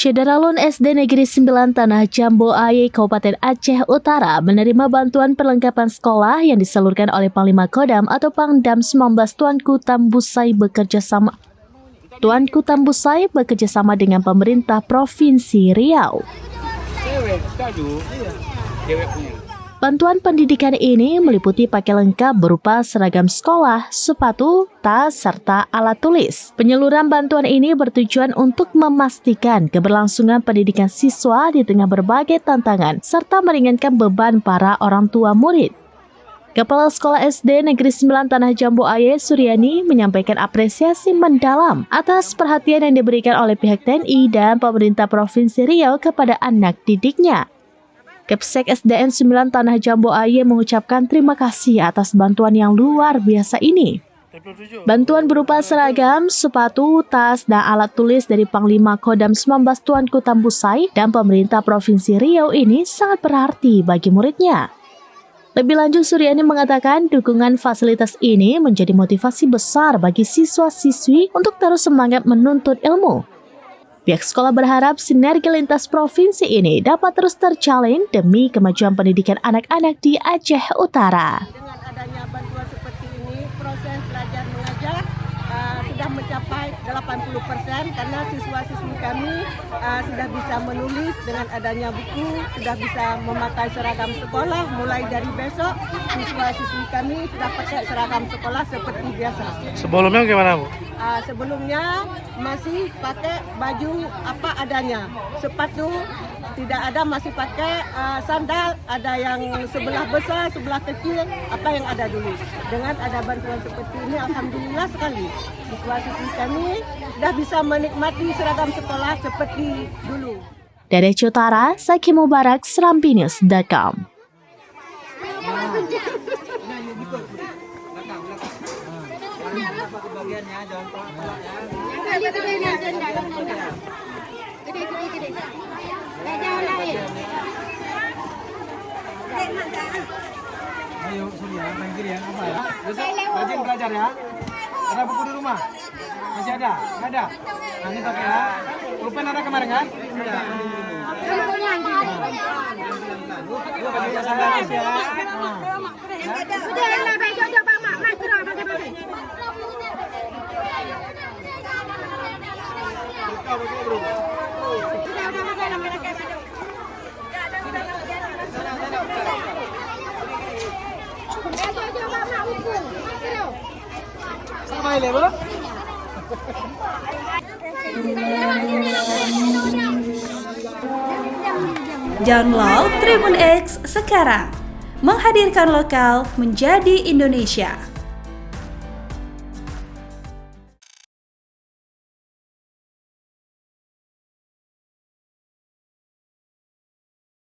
Syederalun SD Negeri 9 Tanah Jambu Aye, Kabupaten Aceh Utara menerima bantuan perlengkapan sekolah yang disalurkan oleh Panglima Kodam atau Pangdam 19 Tuanku Tambusai bekerja sama dengan pemerintah Provinsi Riau. Bantuan pendidikan ini meliputi paket lengkap berupa seragam sekolah, sepatu, tas, serta alat tulis. Penyaluran bantuan ini bertujuan untuk memastikan keberlangsungan pendidikan siswa di tengah berbagai tantangan, serta meringankan beban para orang tua murid. Kepala Sekolah SD Negeri 9 Tanah Jambu Aye, Suryani, menyampaikan apresiasi mendalam atas perhatian yang diberikan oleh pihak TNI dan pemerintah Provinsi Riau kepada anak didiknya. Kepsek SDN 9 Tanah Jambu Aye mengucapkan terima kasih atas bantuan yang luar biasa ini. Bantuan berupa seragam, sepatu, tas, dan alat tulis dari Panglima Kodam 19 Tuanku Tambusai dan pemerintah Provinsi Riau ini sangat berarti bagi muridnya. Lebih lanjut, Suryani mengatakan dukungan fasilitas ini menjadi motivasi besar bagi siswa-siswi untuk terus semangat menuntut ilmu. Pihak sekolah berharap sinergi lintas provinsi ini dapat terus terjalin demi kemajuan pendidikan anak-anak di Aceh Utara. Dengan adanya bantuan seperti ini, proses belajar mengajar sudah mencapai 80% karena siswa-siswi kami sudah bisa menulis dengan adanya buku, sudah bisa memakai seragam sekolah. Mulai dari besok, siswa-siswi kami sudah pakai seragam sekolah seperti biasa. Sebelumnya gimana, Bu? Sebelumnya masih pakai baju apa adanya, sepatu tidak ada, masih pakai sandal, ada yang sebelah besar, sebelah kecil, apa yang ada dulu. Dengan ada bantuan seperti ini, alhamdulillah sekali siswa-siswi kami sudah bisa menikmati seragam sekolah seperti dulu. Dari Aceh Utara, Zaki Mubarak, SerambiNews.com. Ayo, Surya, main kiri ya, apa ya? Besok rajin belajar ya. Ada buku di rumah? Masih ada? Nggak ada? Nanti pakai ya. Pulpen ada kemarin kan? Udah. Lu pakai sandal ya. Udah, besok coba mak pakai. Sama ini, Bu. Download Tribun X sekarang, menghadirkan lokal menjadi Indonesia.